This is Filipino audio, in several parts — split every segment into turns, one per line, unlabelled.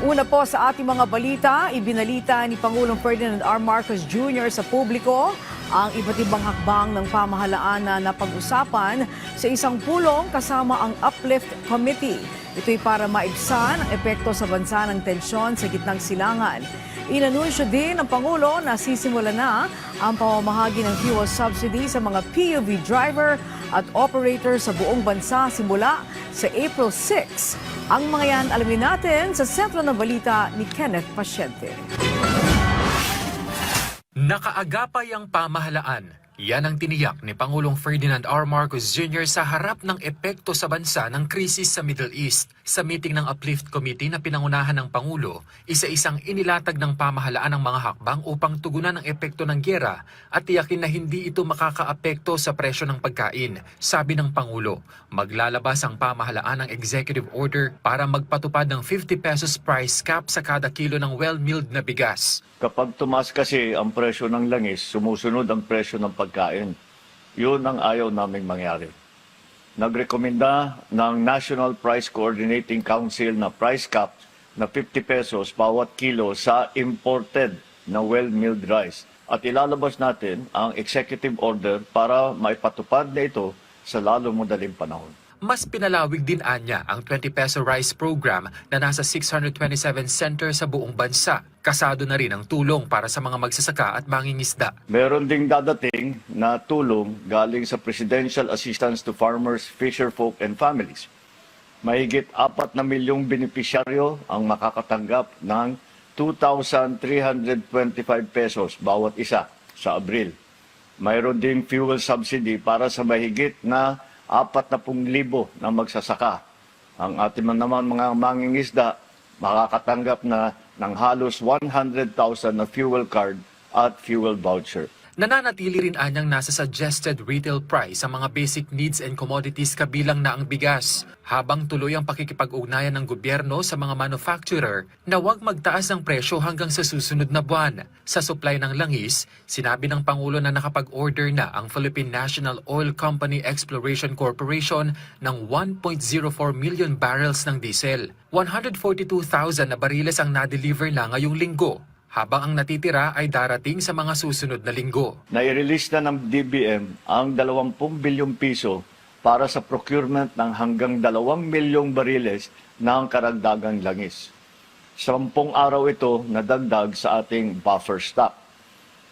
Una po sa ating mga balita, ibinalita ni Pangulong Ferdinand R. Marcos Jr. sa publiko ang iba't ibang hakbang ng pamahalaan na napag-usapan sa isang pulong kasama ang Uplift Committee. Ito'y para maibsan ang epekto sa bansa ng tensyon sa gitnang silangan. Inanunsyo din ng Pangulo na sisimula na ang pamamahagi ng fuel subsidy sa mga PUV driver at operator sa buong bansa simula sa April 6. Ang mga yan alamin natin sa sentro ng balita ni Kenneth Pasyente.
Nakaagapay ang pamahalaan. Yan ang tiniyak ni Pangulong Ferdinand R. Marcos Jr. sa harap ng epekto sa bansa ng krisis sa Middle East. Sa meeting ng Uplift Committee na pinangunahan ng Pangulo, isa-isang inilatag ng pamahalaan ang mga hakbang upang tugunan ang epekto ng gyera at tiyakin na hindi ito makakaapekto sa presyo ng pagkain. Sabi ng Pangulo, maglalabas ang pamahalaan ng executive order para magpatupad ng 50 pesos price cap sa kada kilo ng well-milled na bigas.
Kapag tumaas kasi ang presyo ng langis, sumusunod ang presyo ng pagkain. Yun ang ayaw naming mangyari. Nagrekomenda ng National Price Coordinating Council na price cap na 50 pesos bawat kilo sa imported na well-milled rice. At ilalabas natin ang executive order para maipatupad na ito sa lalong madaling panahon.
Mas pinalawig din anya ang 20 peso rice program na nasa 627 centers sa buong bansa. Kasado na rin ang tulong para sa mga magsasaka at mangingisda.
Meron ding dadating na tulong galing sa Presidential Assistance to Farmers, Fisherfolk and Families. Mahigit 4 na milyong benepisyaryo ang makakatanggap ng 2,325 pesos bawat isa sa Abril. Mayroon ding fuel subsidy para sa mahigit na 40,000 na magsasaka. Ang ating naman mga mangingisda makakatanggap na ng halos 100,000 na fuel card at fuel voucher.
Nananatili rin anyang nasa suggested retail price ang mga basic needs and commodities kabilang na ang bigas, habang tuloy ang pakikipag-ugnayan ng gobyerno sa mga manufacturer na huwag magtaas ng presyo hanggang sa susunod na buwan. Sa supply ng langis, sinabi ng Pangulo na nakapag-order na ang Philippine National Oil Company Exploration Corporation ng 1.04 million barrels ng diesel. 142,000 na bariles ang na-deliver na ngayong linggo, habang ang natitira ay darating sa mga susunod na linggo.
Nai-release na ng DBM ang 20 bilyong piso para sa procurement ng hanggang 2 milyong bariles ng karagdagang langis. 10 araw ito nadagdag sa ating buffer stock.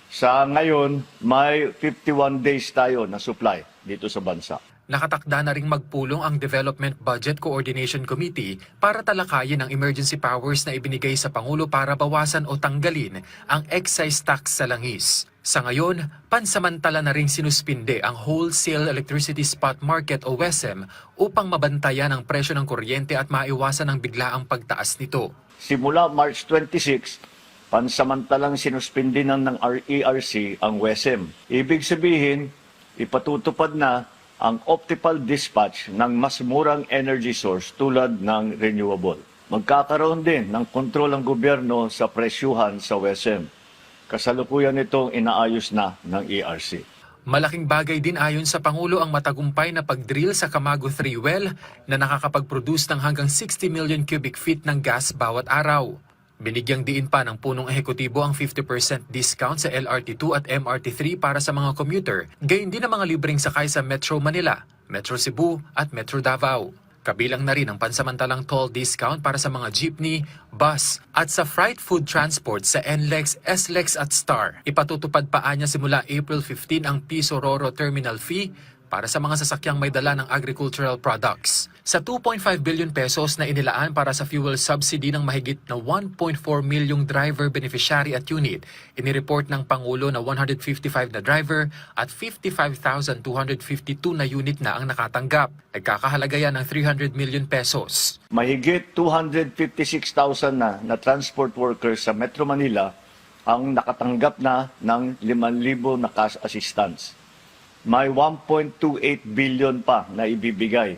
Sa ngayon, may 51 days tayo na supply dito sa bansa.
Nakatakda na ring magpulong ang Development Budget Coordination Committee para talakayin ang emergency powers na ibinigay sa Pangulo para bawasan o tanggalin ang excise tax sa langis. Sa ngayon, pansamantala na ring sinuspinde ang Wholesale Electricity Spot Market o WESM upang mabantayan ang presyo ng kuryente at maiwasan ang biglaang pagtaas nito.
Simula March 26, pansamantalang sinuspindi ng ERC ang WESM. Ibig sabihin, ipatutupad na ang optimal dispatch ng mas murang energy source tulad ng renewable. Magkakaroon din ng kontrol ang gobyerno sa presyuhan sa WESM. Kasalukuyan itong inaayos na ng ERC.
Malaking bagay din ayon sa Pangulo ang matagumpay na pag-drill sa Camago 3 well na nakakapag-produce ng hanggang 60 million cubic feet ng gas bawat araw. Binigyang diin pa ng punong ehekutibo ang 50% discount sa LRT2 at MRT3 para sa mga commuter, gayon din ang mga libreng sakay sa Metro Manila, Metro Cebu at Metro Davao. Kabilang na rin ang pansamantalang toll discount para sa mga jeepney, bus at sa freight food transport sa NLEX, SLEX at STAR. Ipatutupad pa niya simula April 15 ang Piso Roro Terminal Fee para sa mga sasakyang may dala ng agricultural products. Sa 2.5 billion pesos na inilaan para sa fuel subsidy ng mahigit na 1.4 milyong driver beneficiary at unit, inireport ng Pangulo na 155 na driver at 55,252 na unit na ang nakatanggap. Nagkakahalaga yan ng 300 million pesos.
Mahigit 256,000 na transport workers sa Metro Manila ang nakatanggap na ng 5,000 na cash assistance. May 1.28 billion pa na ibibigay.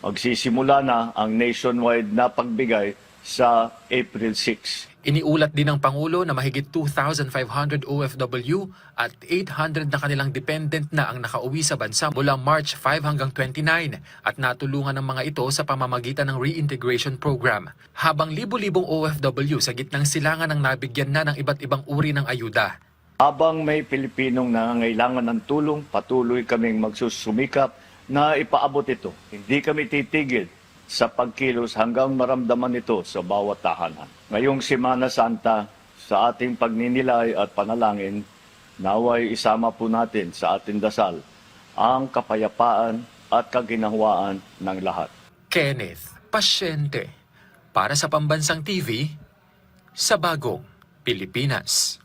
Magsisimula na ang nationwide na pagbigay sa April 6.
Iniulat din ng Pangulo na mahigit 2,500 OFW at 800 na kanilang dependent na ang nakauwi sa bansa mula March 5 hanggang 29 at natulungan ng mga ito sa pamamagitan ng reintegration program. Habang libo-libong OFW sa gitnang silangan ang nabigyan na ng iba't ibang uri ng ayuda.
Habang may Pilipinong nangangailangan ng tulong, patuloy kaming magsusumikap na ipaabot ito. Hindi kami titigil sa pagkilos hanggang maramdaman ito sa bawat tahanan. Ngayong Semana Santa, sa ating pagninilay at panalangin, naway isama po natin sa ating dasal ang kapayapaan at kaginhawaan ng lahat.
Kenneth Pasyente para sa Pambansang TV sa Bagong Pilipinas.